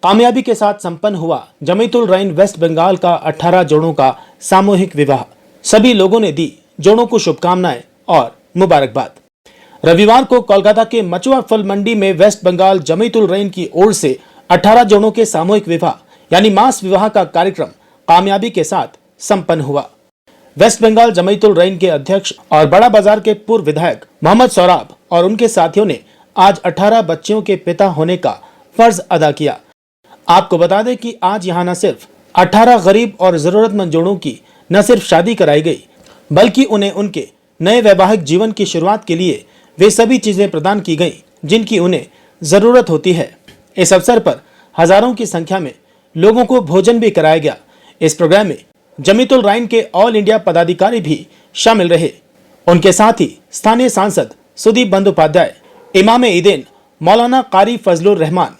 कामयाबी के साथ संपन्न हुआ जमीतुल रईन वेस्ट बंगाल का 18 जोड़ों का सामूहिक विवाह। सभी लोगों ने दी जोड़ों को शुभकामनाएं और मुबारकबाद। रविवार को कोलकाता के मचुआ फल मंडी में वेस्ट बंगाल जमीतुल रईन की ओर से 18 जोड़ों के सामूहिक विवाह यानी मास विवाह का कार्यक्रम कामयाबी के साथ संपन्न हुआ। वेस्ट बंगाल जमीतुल रईन के अध्यक्ष और बड़ा बाजार के पूर्व विधायक मोहम्मद सौराब और उनके साथियों ने आज 18 बच्चियों के पिता होने का फर्ज अदा किया। आपको बता दें कि आज यहाँ न सिर्फ 18 गरीब और जरूरतमंद जोड़ों की न सिर्फ शादी कराई गई, बल्कि उन्हें उनके नए वैवाहिक जीवन की शुरुआत के लिए वे सभी चीजें प्रदान की गईं जिनकी उन्हें जरूरत होती है। इस अवसर पर हजारों की संख्या में लोगों को भोजन भी कराया गया। इस प्रोग्राम में जमीतुल रईन के ऑल इंडिया पदाधिकारी भी शामिल रहे। उनके साथ ही स्थानीय सांसद सुदीप बंदोपाध्याय, इमाम ईदेन मौलाना कारी फजलुर रहमान,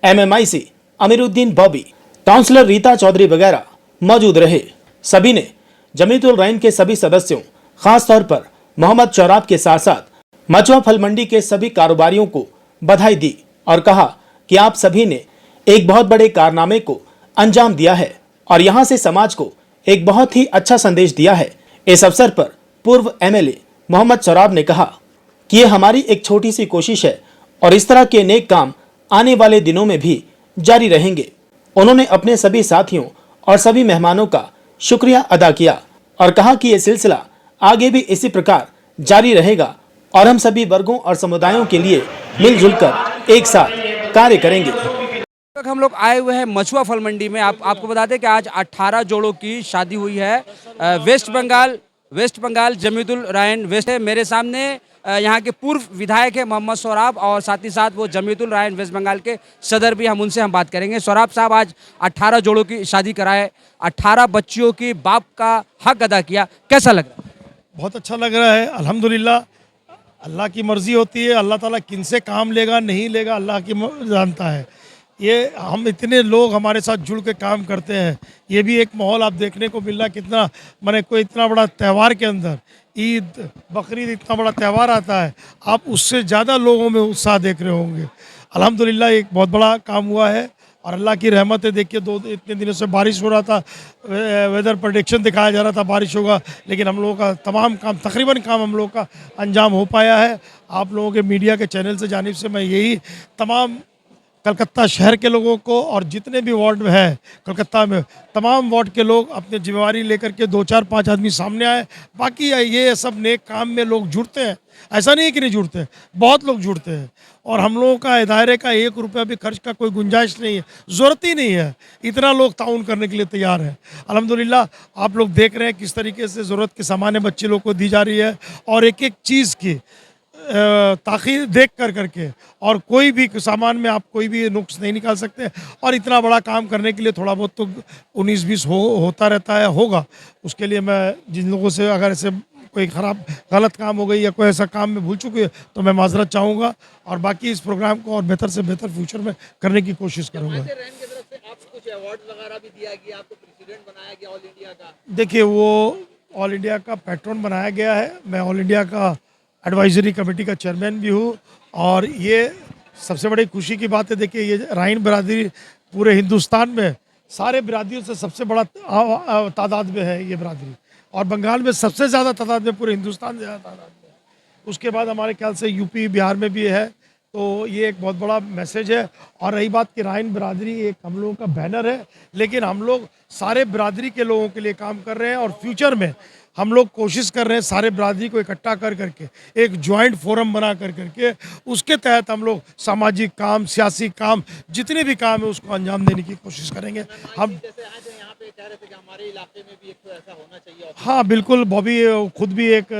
MMIC अमीरुद्दीन बॉबी, काउंसलर रीता चौधरी वगैरह मौजूद रहे। सभी ने जमीतुल रईन के सभी सदस्यों, खास तौर पर मोहम्मद सौराब के साथ साथ मचुआ फल मंडी के सभी कारोबारियों को बधाई दी और कहा कि आप सभी ने एक बहुत बड़े कारनामे को अंजाम दिया है और यहां से समाज को एक बहुत ही अच्छा संदेश दिया है। इस अवसर पर पूर्व MLA मोहम्मद सौराब ने कहा कि ये हमारी एक छोटी सी कोशिश है और इस तरह के नेक काम आने वाले दिनों में भी जारी रहेंगे। उन्होंने अपने सभी साथियों और सभी मेहमानों का शुक्रिया अदा किया और कहा कि ये सिलसिला आगे भी इसी प्रकार जारी रहेगा और हम सभी वर्गों और समुदायों के लिए मिलजुल कर एक साथ कार्य करेंगे। हम लोग आए हुए हैं मचुआ फल मंडी में। आपको बता दें कि आज 18 जोड़ों की शादी हुई है। वेस्ट बंगाल जमीतुल रईन वेस्ट है। मेरे सामने यहाँ के पूर्व विधायक है मोहम्मद सौराब और साथ ही साथ वो जमीतुल रईन वेस्ट बंगाल के सदर भी। उनसे हम बात करेंगे। सौराब साहब, आज 18 जोड़ों की शादी कराए, 18 बच्चियों की बाप का हक अदा किया, कैसा लग रहा है? बहुत अच्छा लग रहा है। अल्हम्दुलिल्लाह, अल्लाह की मर्ज़ी होती है। अल्लाह ताला किन से काम लेगा नहीं लेगा अल्लाह की जानता है। ये हम इतने लोग हमारे साथ जुड़ के काम करते हैं, ये भी एक माहौल आप देखने को मिल रहा। कितना माने कोई इतना बड़ा त्यौहार के अंदर ईद बकरीद इतना बड़ा त्यौहार आता है, आप उससे ज़्यादा लोगों में उत्साह देख रहे होंगे। अल्हम्दुलिल्लाह एक बहुत बड़ा काम हुआ है और अल्लाह की रहमत है। देखिए इतने दिनों से बारिश हो रहा था, वेदर प्रेडिक्शन दिखाया जा रहा था बारिश होगा, लेकिन हम लोगों का तमाम काम तकरीबन काम हम लोगों का अंजाम हो पाया है। आप लोगों के मीडिया के चैनल से जानिब से मैं यही तमाम कलकत्ता शहर के लोगों को और जितने भी वार्ड में है कलकत्ता में, तमाम वार्ड के लोग अपनी जिम्मेवारी लेकर के 2 4 5 आदमी सामने आए। बाकी ये सब नेक काम में लोग जुड़ते हैं, ऐसा नहीं है कि नहीं जुड़ते, बहुत लोग जुड़ते हैं। और हम लोगों का दायरे का 1 रुपया भी खर्च का कोई गुंजाइश नहीं है, ज़रूरत ही नहीं है। इतना लोग ताउन करने के लिए तैयार हैं। अल्हम्दुलिल्लाह, आप लोग देख रहे हैं किस तरीके से ज़रूरत के सामान्य बच्चे लोग को दी जा रही है और एक एक चीज़ की ताख़ीर देख करके, और कोई भी सामान में आप कोई भी नुक्स नहीं निकाल सकते। और इतना बड़ा काम करने के लिए थोड़ा बहुत तो 19-20 होता रहता है, होगा। उसके लिए मैं जिन लोगों से अगर ऐसे कोई गलत काम हो गई या कोई ऐसा काम में भूल चुकी है तो मैं माजरत चाहूँगा और बाकी इस प्रोग्राम को और बेहतर से बेहतर फ्यूचर में करने की कोशिश करूँगा। देखिए, वो ऑल इंडिया का पैट्रन बनाया गया है। मैं ऑल इंडिया का एडवाइजरी कमेटी का चेयरमैन भी हूँ और ये सबसे बड़ी खुशी की बात है। देखिए, ये रईन बरादरी पूरे हिंदुस्तान में सारे बिरादरियों से सबसे बड़ा तादाद में है ये बरादरी, और बंगाल में सबसे ज़्यादा तादाद में, पूरे हिंदुस्तान में ज़्यादा तादाद में। उसके बाद हमारे ख्याल से यूपी बिहार में भी है। तो ये एक बहुत बड़ा मैसेज है। और रही बात कि रईन बरादरी एक हम लोगों का बैनर है, लेकिन हम लोग सारे बिरादरी के लोगों के लिए काम कर रहे हैं और फ्यूचर में हम लोग कोशिश कर रहे हैं सारे बिरादरी को इकट्ठा करके एक जॉइंट फोरम बना करके उसके तहत हम लोग सामाजिक काम, सियासी काम, जितने भी काम है उसको अंजाम देने की कोशिश करेंगे। हम जैसे आज यहाँ पे कह रहे थे कि हमारे इलाके में भी एक तो ऐसा होना चाहिए। हाँ बिल्कुल, बॉबी खुद भी एक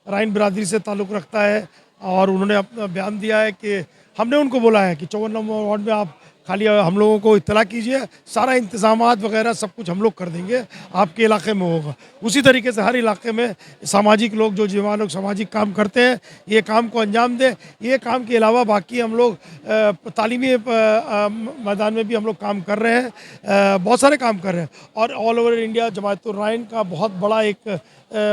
रईन बरादरी से ताल्लुक़ रखता है और उन्होंने अपना बयान दिया है कि हमने उनको बोला है कि 54 नंबर वार्ड में आप खाली हम लोगों को इत्तला कीजिए, सारा इंतजामात वगैरह सब कुछ हम लोग कर देंगे, आपके इलाके में होगा। उसी तरीके से हर इलाके में सामाजिक लोग, जो जवान लोग सामाजिक काम करते हैं, ये काम को अंजाम दें। ये काम के अलावा बाकी हम लोग तालीमी मैदान में भी हम लोग काम कर रहे हैं, बहुत सारे काम कर रहे हैं। और ऑल ओवर इंडिया जमातुल रईन का बहुत बड़ा एक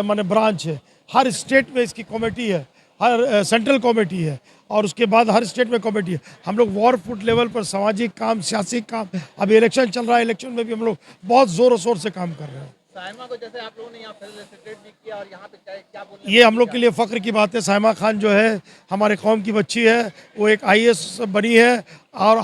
माने ब्रांच है। हर स्टेट में इसकी कमेटी है, हर सेंट्रल कमेटी है और उसके बाद हर स्टेट में कमेटी है। हम लोग वॉर फुट लेवल पर सामाजिक काम, सियासी काम, अब इलेक्शन चल रहा है, इलेक्शन में भी हम लोग बहुत ज़ोर शोर से काम कर रहे हैं। साइमा को जैसे आप लोगों ने यहाँ फेलिसिटेट भी किया और यहाँ पे क्या बोलने ये हम लोग के लिए फ़ख्र की बात है। साइमा खान जो है हमारे कौम की बच्ची है, वो एक IAS बनी है और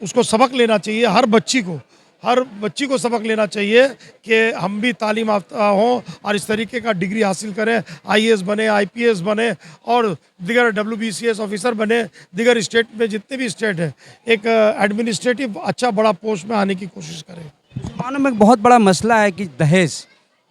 उसको सबक लेना चाहिए। हर बच्ची को सबक लेना चाहिए कि हम भी तालीम याफ्ता हों और इस तरीके का डिग्री हासिल करें, IAS बने, IPS बने और दिगर WBCS ऑफिसर बने। दिगर स्टेट में जितने भी स्टेट हैं, एक एडमिनिस्ट्रेटिव अच्छा बड़ा पोस्ट में आने की कोशिश करें। मुसलमानों में एक बहुत बड़ा मसला है कि दहेज,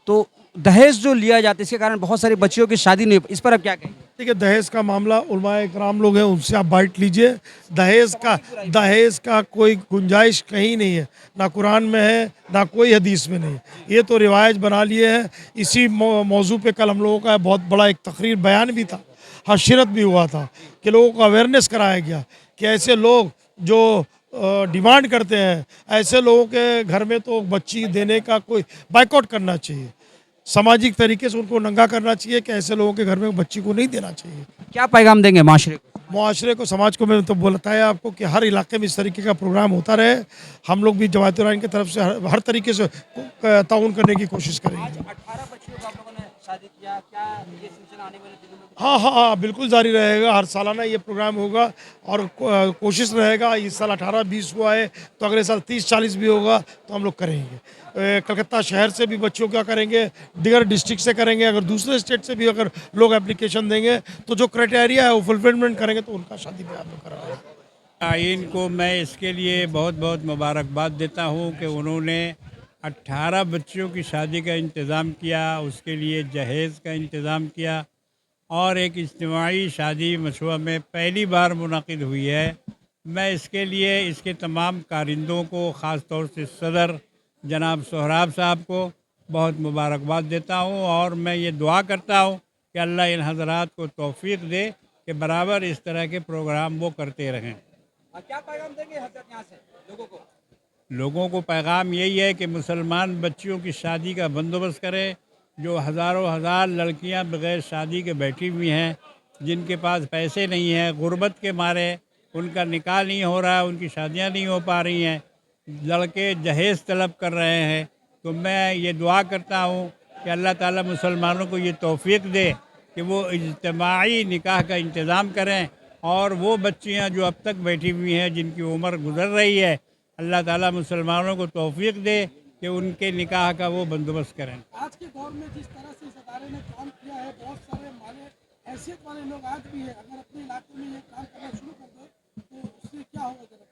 तो दहेज जो लिया जाता है इसके कारण बहुत सारी बच्चियों की शादी नहीं हो, इस पर आप क्या कहेंगे? देखिए, दहेज का मामला उलमाए इकराम लोग हैं, उनसे आप बाइट लीजिए। दहेज का कोई गुंजाइश कहीं नहीं है, ना कुरान में है ना कोई हदीस में नहीं है। ये तो रिवायत बना लिए हैं। इसी मौजू पे कल हम लोगों का बहुत बड़ा एक तकरीर बयान भी था, हशीरत भी हुआ था कि लोगों को अवेयरनेस कराया गया कि ऐसे लोग जो डिमांड करते हैं, ऐसे लोगों के घर में तो बच्ची देने का कोई बाइकआउट करना चाहिए। सामाजिक तरीके से उनको नंगा करना चाहिए कि ऐसे लोगों के घर में बच्ची को नहीं देना चाहिए। क्या पैगाम देंगे माशरे को? मुआशरे को, समाज को मैं तो बताया आपको कि हर इलाके में इस तरीके का प्रोग्राम होता रहे। हम लोग भी जमात उलमा की तरफ से हर तरीके से ताउन करने की कोशिश करेंगे। 18 बच्चियों को आप लोगों ने शादी किया, क्या ये सिलसिला आने वाले दिनों में? हाँ, बिल्कुल जारी रहेगा। हर सालाना ये प्रोग्राम होगा और कोशिश रहेगा। इस साल 18-20 हुआ है तो अगले साल 30-40 भी होगा तो हम लोग करेंगे। कलकत्ता शहर से भी बच्चों का करेंगे, दिगर डिस्ट्रिक्ट से करेंगे। अगर दूसरे स्टेट से भी अगर लोग एप्लीकेशन देंगे तो जो क्राइटेरिया है वो फुलफिलमेंट करेंगे तो उनका शादी ब्याह में कराएंगे। आइन को मैं इसके लिए बहुत बहुत मुबारकबाद देता हूँ कि उन्होंने 18 बच्चियों की शादी का इंतज़ाम किया, उसके लिए जहेज़ का इंतज़ाम किया और एक इज्तिमाई शादी मशवा में पहली बार मुनक़िद हुई है। मैं इसके लिए इसके तमाम कारिंदों को, ख़ास तौर से सदर जनाब सोहराब साहब को बहुत मुबारकबाद देता हूँ और मैं ये दुआ करता हूँ कि अल्लाह इन हज़रात को तौफ़ीक़ दे कि बराबर इस तरह के प्रोग्राम वो करते रहें। क्या पैगाम देंगे हजरत यहाँ से लोगों को? लोगों को पैगाम यही है कि मुसलमान बच्चियों की शादी का बंदोबस्त करें। जो हज़ारों हज़ार लड़कियां बग़ैर शादी के बैठी हुई हैं, जिनके पास पैसे नहीं हैं, गुर्बत के मारे उनका निकाह नहीं हो रहा है, उनकी शादियां नहीं हो पा रही हैं, लड़के जहेज़ तलब कर रहे हैं, तो मैं ये दुआ करता हूँ कि अल्लाह ताला मुसलमानों को ये तौफ़ीक़ दे कि वो इज्तिमाई निकाह का इंतज़ाम करें और वो बच्चियाँ जो अब तक बैठी हुई हैं, जिनकी उम्र गुज़र रही है, अल्लाह ताला मुसलमानों को तौफ़ीक़ दे कि उनके निकाह का वो बंदोबस्त करें। आज के दौर में जिस तरह से इस अदारे ने काम किया है, बहुत सारे माले हैसियत वाले लोग आज भी हैं, अगर अपने इलाके में ये काम करना शुरू कर दे तो उससे क्या होगा जरा?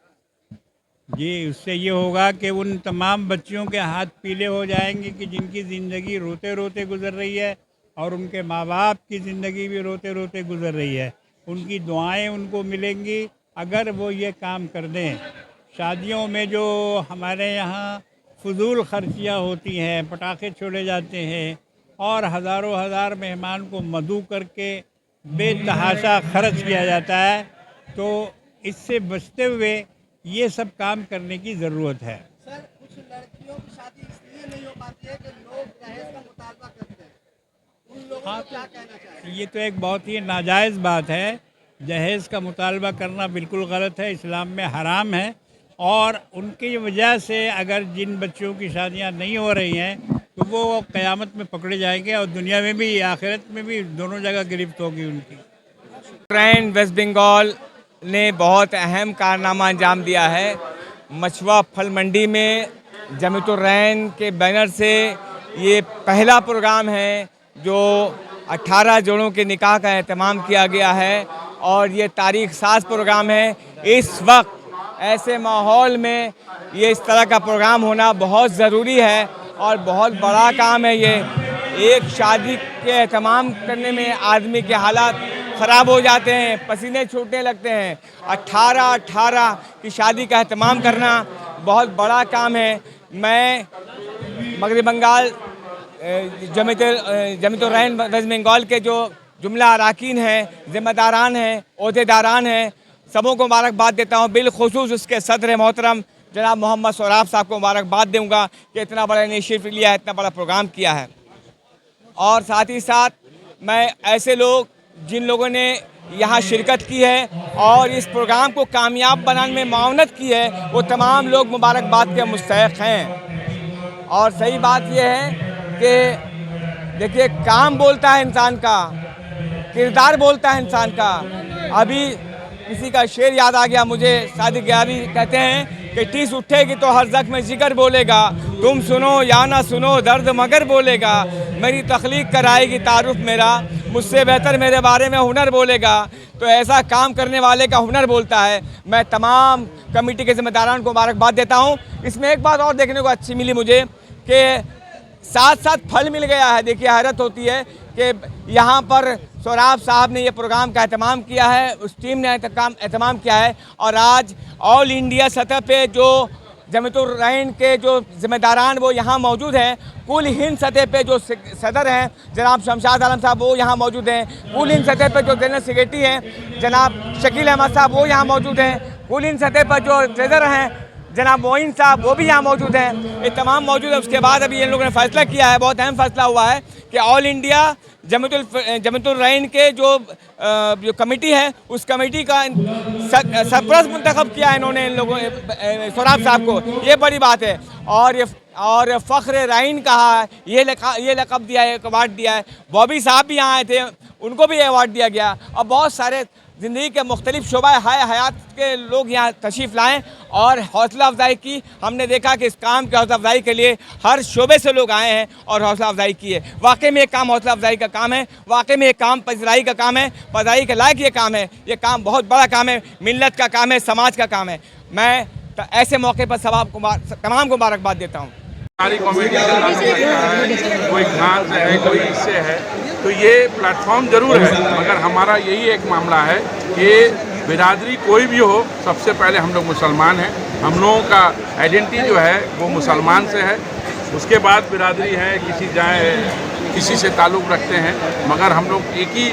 जी, उससे ये होगा कि उन तमाम बच्चियों के हाथ पीले हो जाएंगे कि जिनकी ज़िंदगी रोते रोते गुज़र रही है और उनके माँ बाप की ज़िंदगी भी रोते रोते गुज़र रही है। उनकी दुआएं उनको मिलेंगी अगर वो ये काम कर दें। शादियों में जो हमारे यहाँ फजूल खर्चियाँ होती हैं, पटाखे छोड़े जाते हैं और हज़ारों हज़ार मेहमान को मदऊ करके बेतहाशा खर्च किया जाता है, तो इससे बचते हुए ये सब काम करने की ज़रूरत है। सर, कुछ लड़कियों की शादी इसलिए नहीं हो पाती है कि लोग दहेज का मुतालबा करते हैं, उन लोगों को क्या कहना चाहिए? ये तो एक बहुत ही नाजायज़ बात है। जहेज़ का मुतालबा करना बिल्कुल गलत है, इस्लाम में हराम है और उनकी वजह से अगर जिन बच्चों की शादियां नहीं हो रही हैं तो वो क़यामत में पकड़े जाएंगे और दुनिया में भी आखिरत में भी दोनों जगह गिरफ्त होगी उनकी। रैन वेस्ट बंगाल ने बहुत अहम कारनामा अंजाम दिया है। मछुआ फल मंडी में जमीतुर रैन के बैनर से ये पहला प्रोग्राम है जो 18 जोड़ों के निकाह का एहतमाम किया गया है और ये तारीख साज प्रोग्राम है। इस वक्त ऐसे माहौल में ये इस तरह का प्रोग्राम होना बहुत ज़रूरी है और बहुत बड़ा काम है। ये एक शादी के एहतमाम करने में आदमी के हालात ख़राब हो जाते हैं, पसीने छूटने लगते हैं। 18 की शादी का एहतमाम करना बहुत बड़ा काम है। मैं मगरबी बंगाल जमीतुर रैन वेस्ट बंगाल के जो जुमला अराकीन हैं, ज़िम्मेदारान हैं, ओहदेदारान हैं, सबों को मुबारकबाद देता हूँ। बिलखुसूस उसके सदर मोहतरम जनाब मोहम्मद सोहराब साहब को मुबारकबाद दूँगा कि इतना बड़ा इनिशिएटिव लिया है, इतना बड़ा प्रोग्राम किया है। और साथ ही साथ मैं ऐसे लोग जिन लोगों ने यहाँ शिरकत की है और इस प्रोग्राम को कामयाब बनाने में मावनत की है, वो तमाम लोग मुबारकबाद के मुस्तहिक़ हैं। और सही बात यह है कि देखिए, काम बोलता है इंसान का, किरदार बोलता है इंसान का। अभी किसी का शेर याद आ गया मुझे, सादिक गयाबी कहते हैं कि टीस उठेगी तो हर ज़ख्म जिगर बोलेगा, तुम सुनो या ना सुनो दर्द मगर बोलेगा, मेरी तख्लीक कराएगी तारुफ मेरा, मुझसे बेहतर मेरे बारे में हुनर बोलेगा। तो ऐसा काम करने वाले का हुनर बोलता है। मैं तमाम कमेटी के ज़िम्मेदारान को मुबारकबाद देता हूँ। इसमें एक बात और देखने को अच्छी मिली मुझे कि साथ साथ फल मिल गया है। देखिए, हैरत होती है कि यहाँ पर सोराब साहब ने ये प्रोग्राम का एहतमाम किया है, उस टीम ने एहतमाम किया है, और आज ऑल इंडिया सतह पे जो जमीयतुल रहन के जो ज़िम्मेदारान वो यहाँ मौजूद हैं, कुल हिंद सतह पे जो सदर हैं जनाब शमशाद आलम साहब वो यहाँ मौजूद हैं, कुल हिंद सतह पे जो जनरल सेक्रेटरी हैं जनाब शकील अहमद साहब वो यहाँ मौजूद हैं, कुल हिंद सतह पर जो ट्रेजर हैं जनाब मोइन साहब वो भी यहाँ मौजूद हैं। ये तमाम मौजूद है। उसके बाद अभी इन लोगों ने फैसला किया है, बहुत अहम फैसला हुआ है कि ऑल इंडिया जमीयतुल रहन के जो कमेटी है उस कमेटी का सरपरस्त मुंतखब किया है इन्होंने, इन लोगों सोराब साहब को। ये बड़ी बात है। और फ़ख्र रहन कहा है, ये लक़ब दिया है, अवार्ड दिया है। बॉबी साहब भी यहाँ आए थे, उनको भी अवार्ड दिया गया। और बहुत सारे ज़िंदगी के मुख्तलिफ शोबा हयात के लोग यहाँ तशरीफ़ लाएँ और हौसला अफजाई की। हमने देखा कि इस काम की हौसला अफजाई के लिए हर शोबे से लोग आए हैं और हौसला अफजाई की है। वाकई में एक काम हौसला अफजाई का काम है, वाकई में एक काम पजराई का काम है, पजराई के लायक ये काम है। ये काम बहुत बड़ा काम है, मिल्लत का काम है, समाज का काम है। मैं ऐसे मौके पर तमाम को मुबारकबाद देता हूँ। हमारी कॉमेडी से ताल्लुक़ रखता है, कोई खान से है, कोई इससे है, तो ये प्लेटफॉर्म ज़रूर है, मगर हमारा यही एक मामला है कि बिरादरी कोई भी हो, सबसे पहले हम लोग मुसलमान हैं। हम लोगों का आइडेंटिटी जो है वो मुसलमान से है, उसके बाद बिरादरी है, किसी से ताल्लुक़ रखते हैं, मगर हम लोग एक ही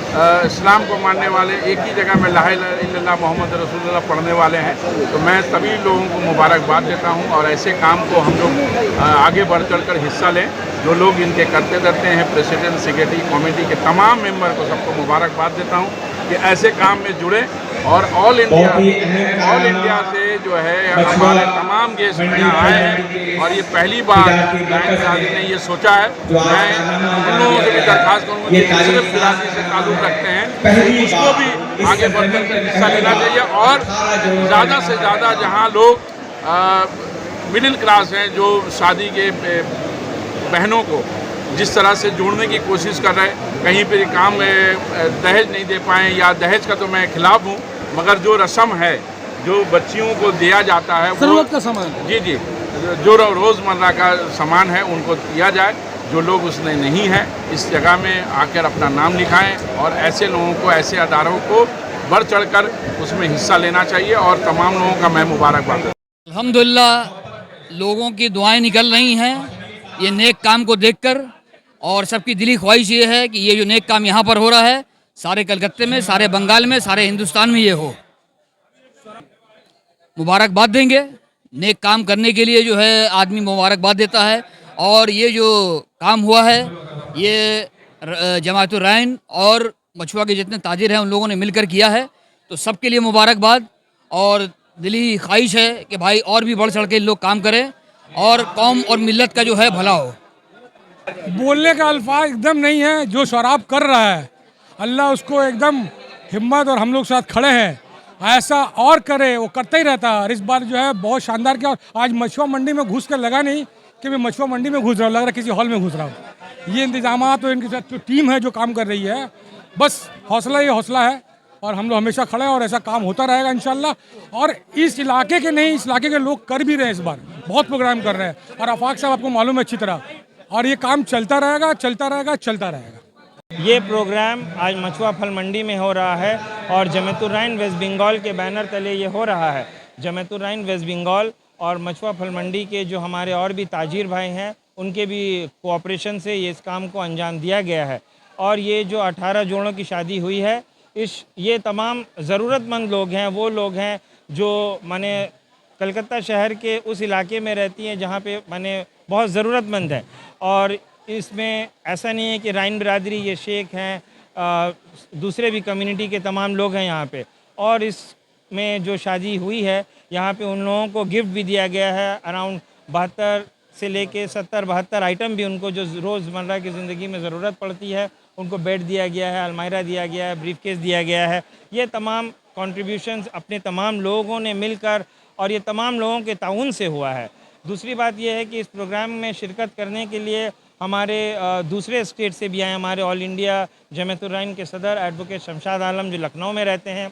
इस्लाम को मानने वाले, एक ही जगह में ला इलाहा इल्लल्लाह मोहम्मद रसूलुल्लाह पढ़ने वाले हैं। तो मैं सभी लोगों को मुबारकबाद देता हूं और ऐसे काम को हम लोग आगे बढ़ चढ़ कर हिस्सा लें। जो लोग इनके करते रहते हैं, प्रेसिडेंट, सेक्रेटरी, कमेटी के तमाम मेंबर को सबको मुबारकबाद देता हूं कि ऐसे काम में जुड़े। और ऑल इंडिया से जो है हमारे तमाम गेस्ट यहाँ आए हैं और ये पहली बार रायन साहब ने ये सोचा है। मैं उन लोगों से भी दरख्वास्त करूँगा कि सिर्फ बिरादरी से ताल्लुक़ रखते हैं उसको भी आगे बढ़ कर हिस्सा लेना चाहिए। और ज़्यादा से ज़्यादा जहाँ लोग मिडिल क्लास हैं, जो शादी के बहनों को जिस तरह से जोड़ने की कोशिश कर रहे हैं, कहीं पे काम दहेज नहीं दे पाएँ, या दहेज का तो मैं खिलाफ हूँ, मगर जो रस्म है जो बच्चियों को दिया जाता है ज़रूरत का सामान, जी जो रोज़मर्रा का सामान है उनको दिया जाए। जो लोग उसमें नहीं हैं इस जगह में आकर अपना नाम लिखाएं और ऐसे लोगों को, ऐसे अदारों को बढ़ चढ़कर उसमें हिस्सा लेना चाहिए। और तमाम लोगों का मैं मुबारकबाद देता हूं। अल्हम्दुलिल्लाह लोगों की दुआएं निकल रही हैं ये नेक काम को देखकर, और सबकी दिली ख्वाहिश ये है कि ये जो नेक काम यहाँ पर हो रहा है सारे कलकत्ते में, सारे बंगाल में, सारे हिंदुस्तान में ये हो। मुबारकबाद देंगे। नेक काम करने के लिए जो है आदमी मुबारकबाद देता है। और ये जो काम हुआ है ये जमाअतुर रहन और मछुआ के जितने ताजिर हैं उन लोगों ने मिलकर किया है, तो सबके लिए मुबारकबाद। और दिली ख्वाहिश है कि भाई और भी बढ़ चढ़ के लोग काम करें और कौम और मिल्लत का जो है भला हो। बोलने का अल्फाज एकदम नहीं है। जो शराब कर रहा है अल्लाह उसको एकदम हिम्मत, और हम लोग साथ खड़े हैं, ऐसा और करे, वो करता ही रहता है। और इस बार जो है बहुत शानदार किया। आज मछुआ मंडी में घुस कर लगा नहीं कि मैं मछुआ मंडी में घुस रहा हूँ, लग रहा है किसी हॉल में घुस रहा हूँ। ये इंतजाम तो इनके साथ जो टीम है जो काम कर रही है, बस हौसला ये हौसला है और हम लोग हमेशा खड़े हैं और ऐसा काम होता रहेगा इंशाल्लाह। और इस इलाके के नहीं, इस इलाके के लोग कर भी रहे हैं, इस बार बहुत प्रोग्राम कर रहे हैं। और आफाक साहब आपको मालूम है अच्छी तरह, और ये काम चलता रहेगा, चलता रहेगा, चलता रहेगा। ये प्रोग्राम आज मछुआ फल मंडी में हो रहा है और जमीयतुल रहन वेस्ट बंगाल के बैनर तले ये हो रहा है। जमीयतुल रहन वेस्ट बंगाल और मछुआ फल मंडी के जो हमारे और भी ताजिर भाई हैं उनके भी कोऑपरेशन से ये इस काम को अंजाम दिया गया है। और ये जो 18 जोड़ों की शादी हुई है, ये तमाम ज़रूरतमंद लोग हैं, वो लोग हैं जो माने कलकत्ता शहर के उस इलाके में रहती हैं जहाँ पे माने बहुत ज़रूरतमंद है। और इसमें ऐसा नहीं है कि राइन बिरादरी ये शेख हैं, दूसरे भी कम्युनिटी के तमाम लोग हैं यहाँ पे। और इसमें जो शादी हुई है यहाँ पे उन लोगों को गिफ्ट भी दिया गया है, अराउंड 72 से लेके 70-72 आइटम भी उनको जो रोज़मर्रा की ज़िंदगी में ज़रूरत पड़ती है, उनको बेड दिया गया है, अलमायरा दिया गया है, ब्रीफकेस दिया गया है। ये तमाम कंट्रीब्यूशंस अपने तमाम लोगों ने मिलकर और ये तमाम लोगों के ताउन से हुआ है। दूसरी बात यह है कि इस प्रोग्राम में शिरकत करने के लिए हमारे दूसरे स्टेट से भी आए। हमारे ऑल इंडिया जमातुर्रहमान के सदर एडवोकेट शमशाद आलम जो लखनऊ में रहते हैं,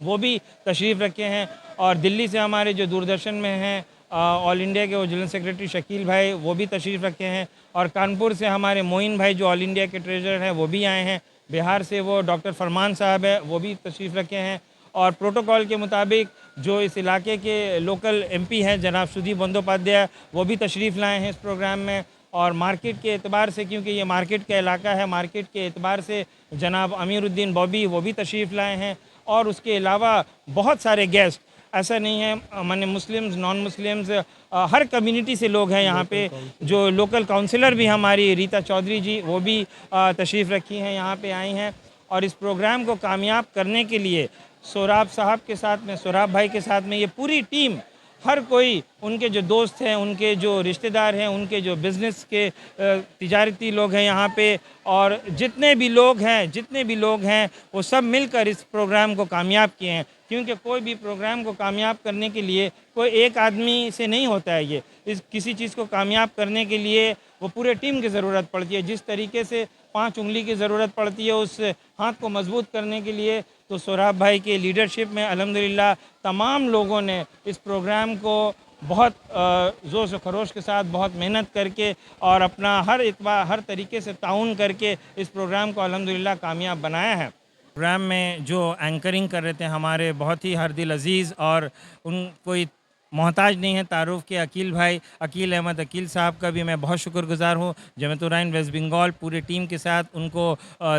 वो भी तशरीफ़ रखे हैं। और दिल्ली से हमारे जो दूरदर्शन में हैं ऑल इंडिया के वो जनरल सेक्रेटरी शकील भाई, वो भी तशरीफ़ रखे हैं। और कानपुर से हमारे मोइन भाई जो ऑल इंडिया के ट्रेजर हैं, वो भी आए हैं। बिहार से वो डॉक्टर फरमान साहब है, वो भी तशरीफ़ रखे हैं। और प्रोटोकॉल के मुताबिक जो इस इलाके के लोकल एमपी हैं जनाब सुदीप बंदोपाध्याय, वो भी तशरीफ़ लाए हैं इस प्रोग्राम में। और मार्केट के एतबार से, क्योंकि ये मार्केट का इलाका है, मार्केट के एतबार से जनाब अमीरुद्दीन बॉबी वो भी तशरीफ़ लाए हैं। और उसके अलावा बहुत सारे गेस्ट, ऐसा नहीं है माने मुस्लिम्स नॉन मुस्लिम्स हर कम्युनिटी से लोग हैं यहाँ पे। जो लोकल काउंसिलर भी हमारी रीता चौधरी जी, वो भी तशरीफ़ रखी हैं, यहाँ पे आई हैं। और इस प्रोग्राम को कामयाब करने के लिए सोराब साहब के साथ में, सोराब भाई के साथ में ये पूरी टीम, हर कोई, उनके जो दोस्त हैं, उनके जो रिश्तेदार हैं, उनके जो बिज़नेस के तिजारती लोग हैं यहाँ पे, और जितने भी लोग हैं वो सब मिलकर इस प्रोग्राम को कामयाब किए हैं। क्योंकि कोई भी प्रोग्राम को कामयाब करने के लिए कोई एक आदमी से नहीं होता है। ये किसी चीज़ को कामयाब करने के लिए वो पूरे टीम की ज़रूरत पड़ती है। जिस तरीके से 5 उंगली की ज़रूरत पड़ती है उस हाथ को मजबूत करने के लिए, तो सोराब भाई के लीडरशिप में अल्हम्दुलिल्लाह तमाम लोगों ने इस प्रोग्राम को बहुत जोश व खरोश के साथ, बहुत मेहनत करके और अपना हर तरीके से ताउन करके इस प्रोग्राम को अल्हम्दुलिल्लाह कामयाब बनाया है। प्रोग्राम में जो एंकरिंग कर रहे थे हमारे बहुत ही हरदिल अजीज़ और उन कोई मोहताज नहीं है तारुफ के अकील अहमद अकील साहब का भी मैं बहुत शुक्रगुजार हूँ। जमातुर्रहमान वेस्ट बंगाल पूरी टीम के साथ उनको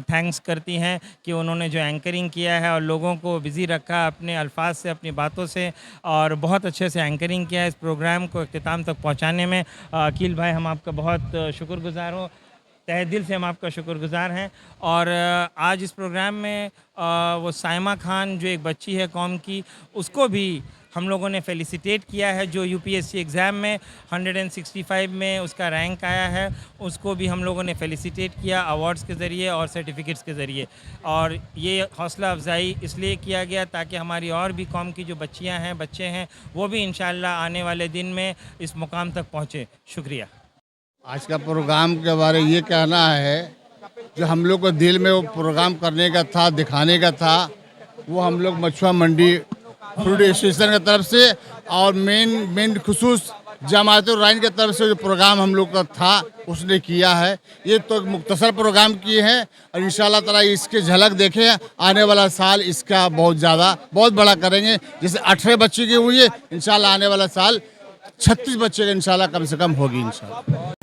थैंक्स करती हैं कि उन्होंने जो एंकरिंग किया है और लोगों को बिज़ी रखा अपने अल्फाज से, अपनी बातों से, और बहुत अच्छे से एंकरिंग किया इस प्रोग्राम को इख्तिताम तक पहुँचाने में। अकील भाई, हम आपका बहुत शुक्रगुजार हूँ, तहे दिल से हम आपका शुक्रगुजार हैं। और आज इस प्रोग्राम में वो साइमा खान जो एक बच्ची है कौम की, उसको भी हम लोगों ने फेलिसिटेट किया है, जो यूपीएससी एग्ज़ाम में 165 में उसका रैंक आया है, उसको भी हम लोगों ने फेलिसिटेट किया अवार्ड्स के ज़रिए और सर्टिफिकेट्स के ज़रिए। और ये हौसला अफजाई इसलिए किया गया ताकि हमारी और भी कौम की जो बच्चियां हैं, बच्चे हैं, वो भी इंशाअल्लाह आने वाले दिन में इस मुकाम तक पहुँचे। शुक्रिया। आज का प्रोग्राम के बारे में ये कहना है, जो हम लोग को दिल में वो प्रोग्राम करने का था, दिखाने का था, वो हम लोग मछुआ मंडी फूड एसोसिएशन की तरफ से और मेन खुसूस जमातुर्रहमान की तरफ से जो प्रोग्राम हम लोग का था उसने किया है। ये तो मुख्तसर प्रोग्राम किए हैं और इंशाल्लाह ताला इसकी झलक देखें, आने वाला साल इसका बहुत बड़ा करेंगे। जैसे 18 बच्चे की हुई है, इंशाल्लाह आने वाला साल 36 बच्चे का इंशाल्लाह कम से कम होगी इंशाल्लाह।